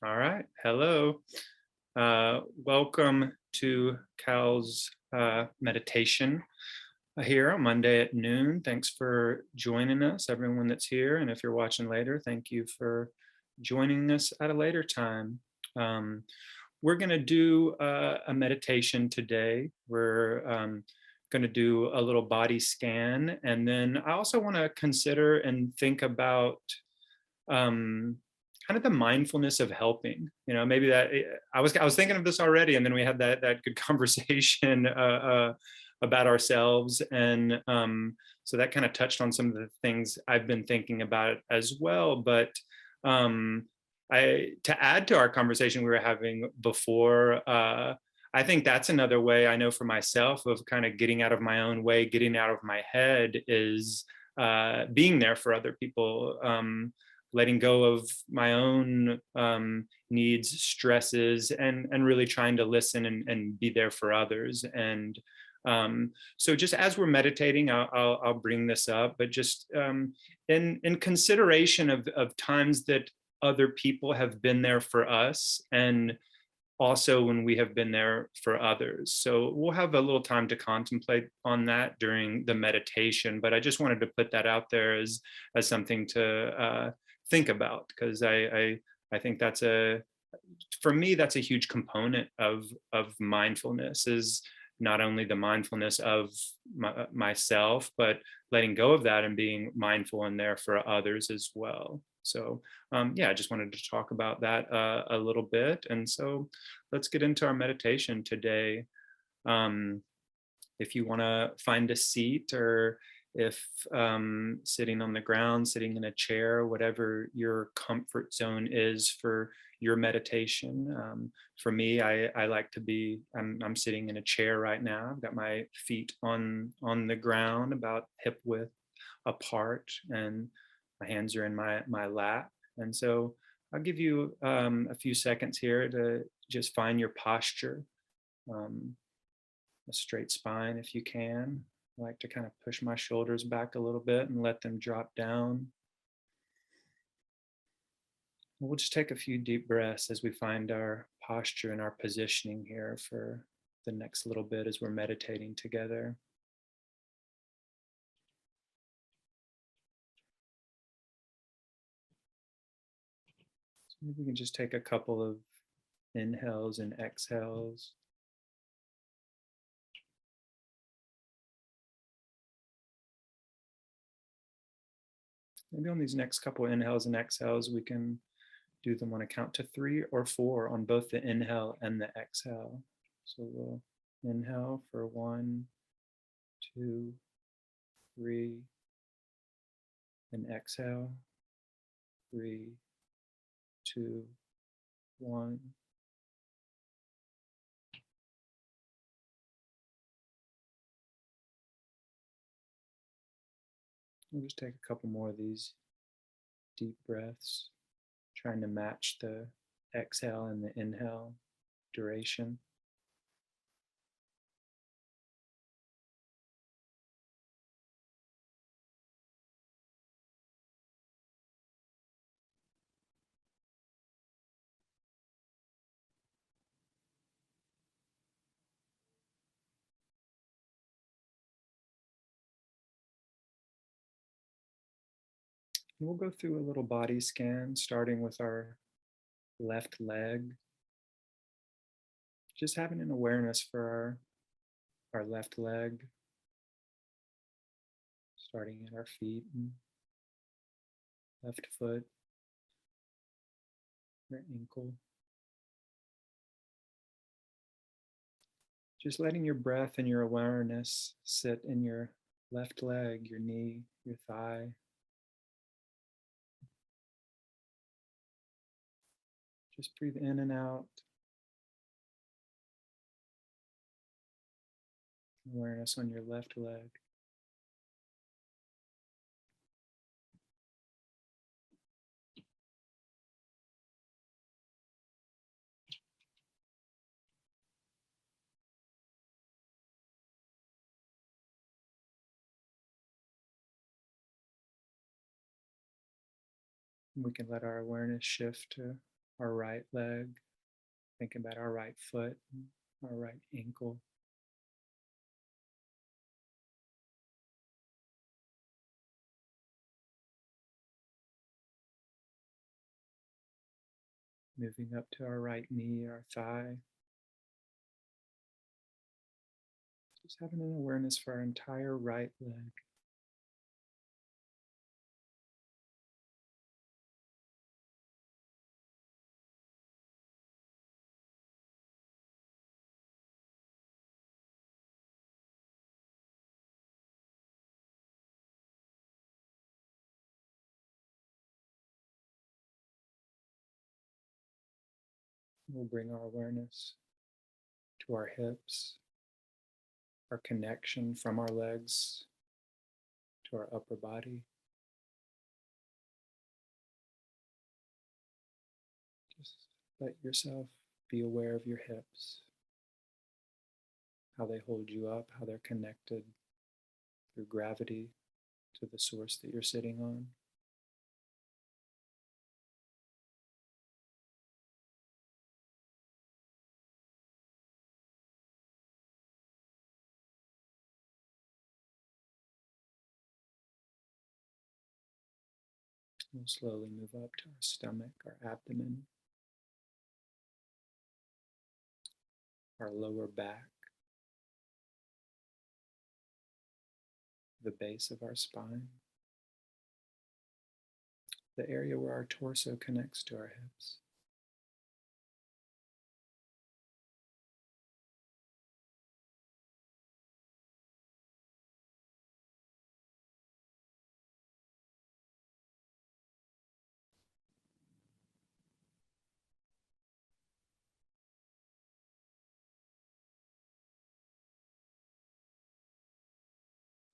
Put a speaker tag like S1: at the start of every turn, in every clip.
S1: All right. Hello. Welcome to Cal's meditation here on Monday at noon. Thanks for joining us, everyone that's here. And if you're watching later, thank you for joining us at a later time. Um, we're going to do a meditation today. We're going to do a little body scan. And then I also want to consider and think about um, kind of the mindfulness of helping. Maybe that I was thinking of this already, and then we had that good conversation about ourselves, and so that kind of touched on some of the things I've been thinking about as well. But um, I to add to our conversation we were having before. I think that's another way I know for myself of kind of getting out of my own way, getting out of my head is being there for other people. Letting go of my own needs, stresses, and really trying to listen and be there for others. And so, just as we're meditating, I'll bring this up, but just in consideration of times that other people have been there for us, and also when we have been there for others. So we'll have a little time to contemplate on that during the meditation, but I just wanted to put that out there as something to think about, because I think that's a for me that's a huge component of mindfulness, is not only the mindfulness of myself, but letting go of that and being mindful and there for others as well. So yeah, I just wanted to talk about that a little bit. And so let's get into our meditation today. Um, if you want to find a seat, or if sitting on the ground, sitting in a chair, whatever your comfort zone is for your meditation. For me, I like to be. I'm sitting in a chair right now. I've got my feet on the ground, about hip width apart, and my hands are in my lap. And so I'll give you a few seconds here to just find your posture. Um, a straight spine if you can. I like to kind of push my shoulders back a little bit and let them drop down. We'll just take a few deep breaths as we find our posture and our positioning here for the next little bit as we're meditating together. So maybe we can just take a couple of inhales and exhales. Maybe on these next couple of inhales and exhales, we can do them on a count to 3 or 4 on both the inhale and the exhale. So we'll inhale for 1, 2, 3, and exhale, 3, 2, 1. We'll just take a couple more of these deep breaths, trying to match the exhale and the inhale duration. And we'll go through a little body scan, starting with our left leg, just having an awareness for our left leg, starting at our feet and left foot, our ankle. Just letting your breath and your awareness sit in your left leg, your knee, your thigh. Just breathe in and out. Awareness on your left leg. We can let our awareness shift to our right leg, thinking about our right foot, our right ankle. Moving up to our right knee, our thigh. Just having an awareness for our entire right leg. We'll bring our awareness to our hips, our connection from our legs to our upper body. Just let yourself be aware of your hips, how they hold you up, how they're connected through gravity to the source that you're sitting on. We'll slowly move up to our stomach, our abdomen, our lower back, the base of our spine, the area where our torso connects to our hips.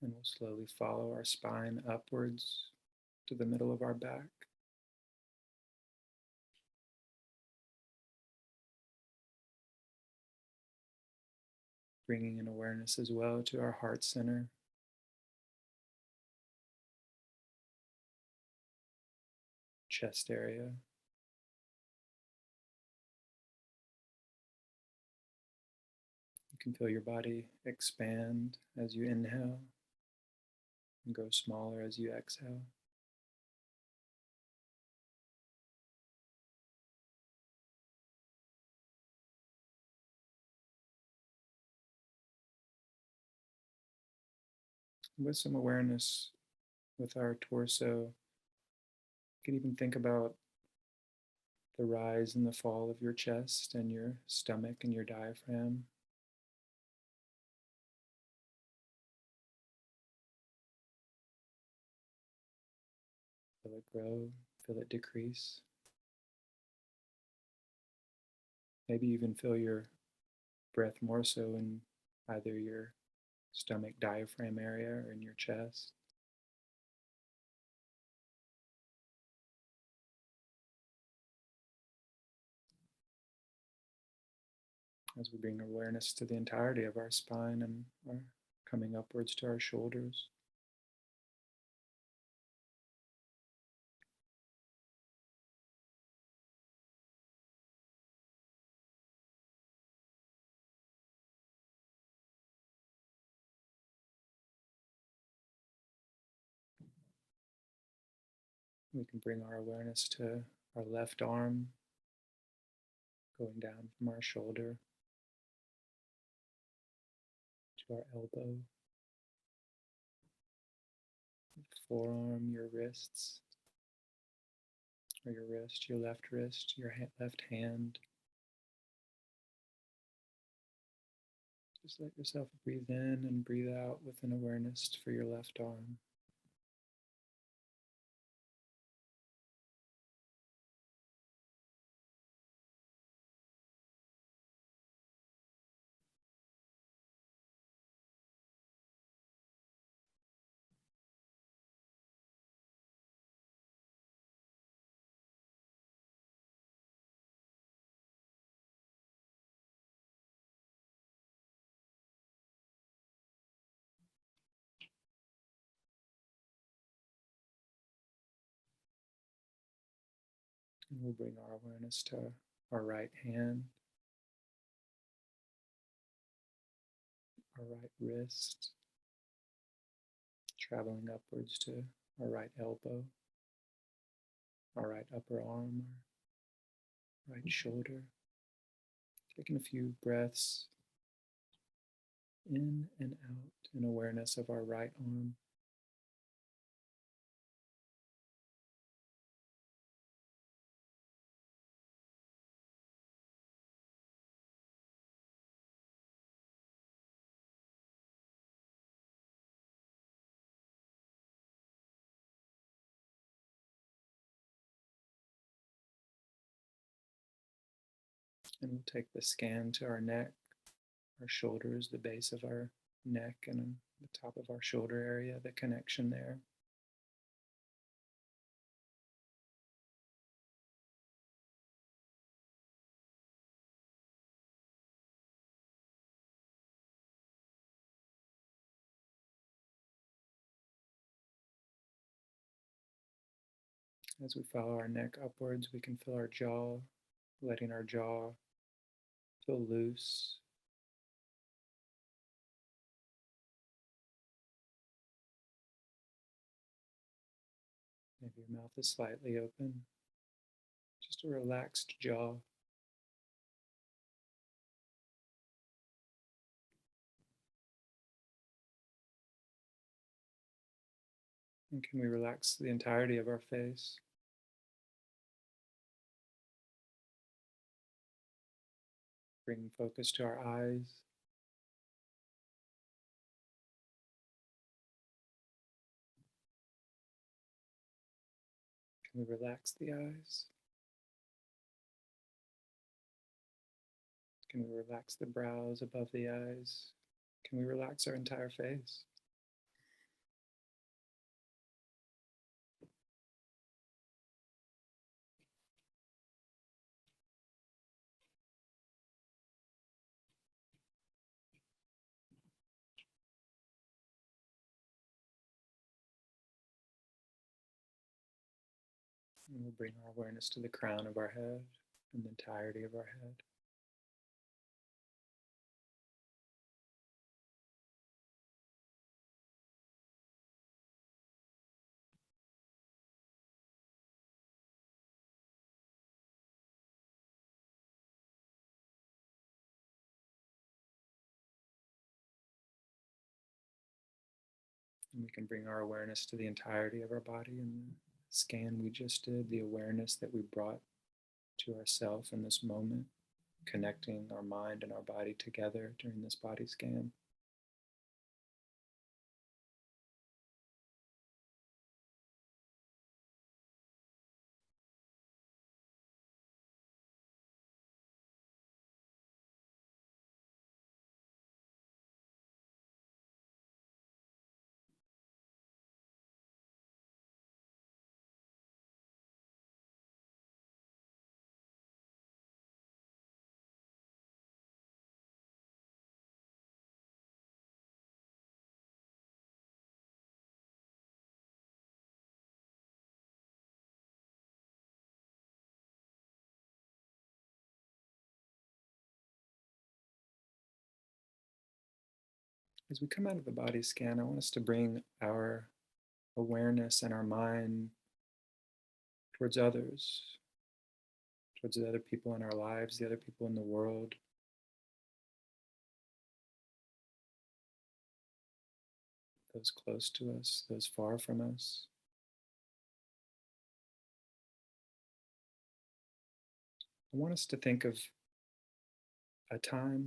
S1: And we'll slowly follow our spine upwards to the middle of our back. Bringing in awareness as well to our heart center. Chest area. You can feel your body expand as you inhale and go smaller as you exhale. With some awareness with our torso, you can even think about the rise and the fall of your chest and your stomach and your diaphragm. Feel it grow, feel it decrease. Maybe even feel your breath more so in either your stomach diaphragm area or in your chest. As we bring awareness to the entirety of our spine and our coming upwards to our shoulders. We can bring our awareness to our left arm, going down from our shoulder to our elbow, forearm, your wrists, or your wrist, your left wrist, your left hand. Just let yourself breathe in and breathe out with an awareness for your left arm. And we'll bring our awareness to our right hand, our right wrist, traveling upwards to our right elbow, our right upper arm, our right shoulder. Taking a few breaths in and out in awareness of our right arm. And we'll take the scan to our neck, our shoulders, the base of our neck, and the top of our shoulder area, the connection there. As we follow our neck upwards, we can feel our jaw, letting our jaw feel loose. Maybe your mouth is slightly open. Just a relaxed jaw. And can we relax the entirety of our face? Bring focus to our eyes. Can we relax the eyes? Can we relax the brows above the eyes? Can we relax our entire face? And we'll bring our awareness to the crown of our head and the entirety of our head. And we can bring our awareness to the entirety of our body and the scan we just did, the awareness that we brought to ourself in this moment, connecting our mind and our body together during this body scan. As we come out of the body scan, I want us to bring our awareness and our mind towards others, towards the other people in our lives, the other people in the world. Those close to us, those far from us. I want us to think of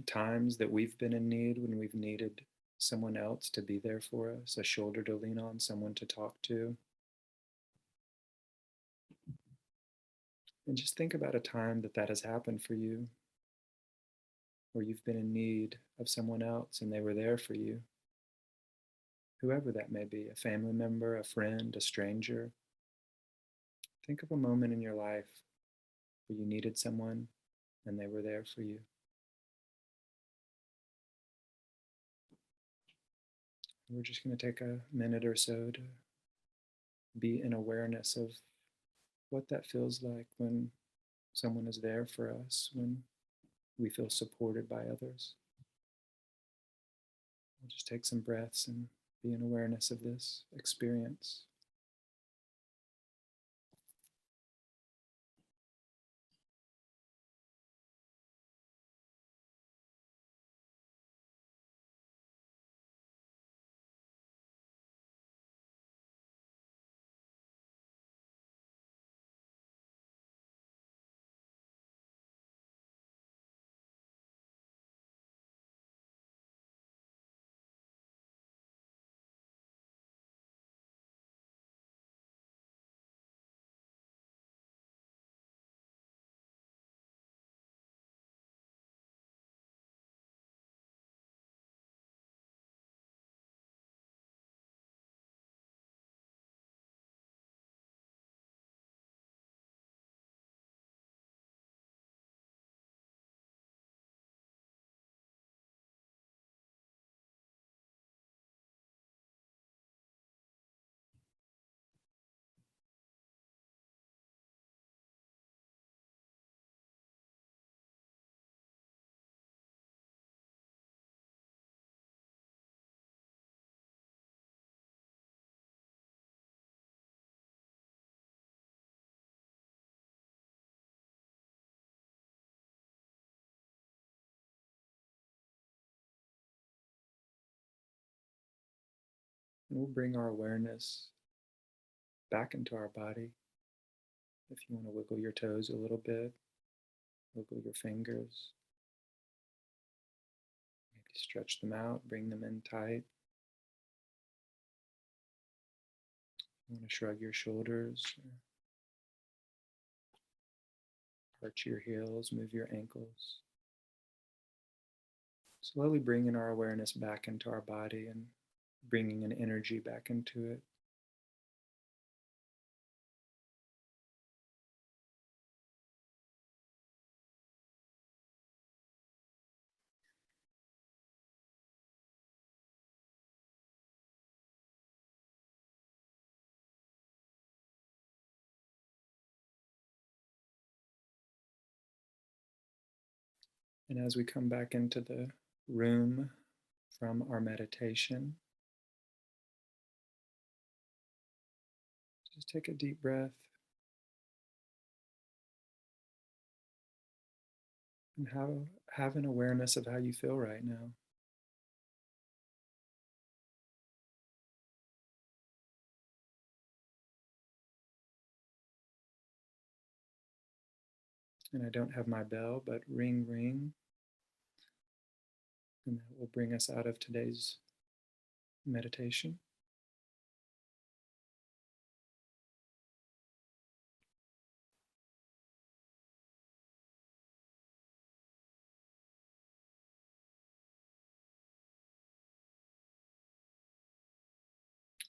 S1: times that we've been in need when we've needed someone else to be there for us, a shoulder to lean on, someone to talk to. And just think about a time that that has happened for you, where you've been in need of someone else and they were there for you. Whoever that may be, a family member, a friend, a stranger. Think of a moment in your life where you needed someone and they were there for you. We're just going to take a minute or so to be in awareness of what that feels like when someone is there for us, when we feel supported by others. We'll just take some breaths and be in awareness of this experience. And we'll bring our awareness back into our body. If you want to wiggle your toes a little bit, wiggle your fingers, maybe stretch them out, bring them in tight. You want to shrug your shoulders, arch your heels, move your ankles. Slowly bringing our awareness back into our body and bringing an energy back into it. And as we come back into the room from our meditation, just take a deep breath and have an awareness of how you feel right now. And I don't have my bell, but ring, ring. And that will bring us out of today's meditation.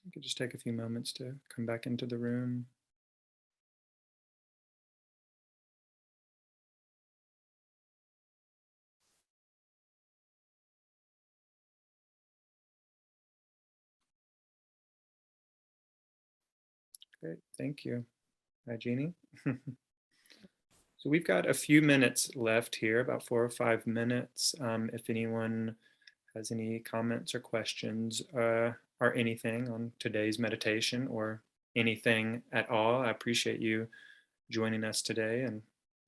S1: You could just take a few moments to come back into the room. Great, thank you. Hi, Jeannie. So we've got a few minutes left here, about 4 or 5 minutes. If anyone has any comments or questions or anything on today's meditation or anything at all, I appreciate you joining us today and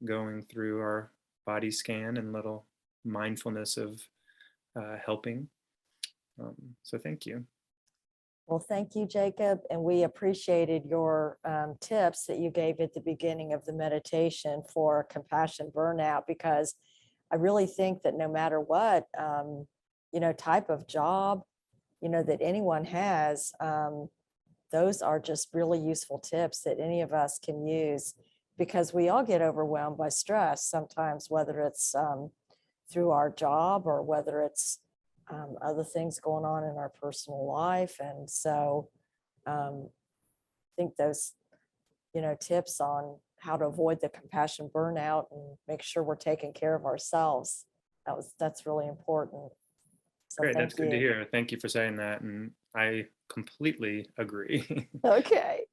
S1: going through our body scan and little mindfulness of helping. So thank you.
S2: Well, thank you, Jacob. And we appreciated your tips that you gave at the beginning of the meditation for compassion burnout, because I really think that no matter what, type of job, that anyone has, those are just really useful tips that any of us can use, because we all get overwhelmed by stress sometimes, whether it's through our job or whether it's other things going on in our personal life. And so I think those, tips on how to avoid the compassion burnout and make sure we're taking care of ourselves, that's really important. So
S1: Great, that's good to
S2: you.
S1: hear. Thank you for saying that. And I completely agree.
S2: Okay.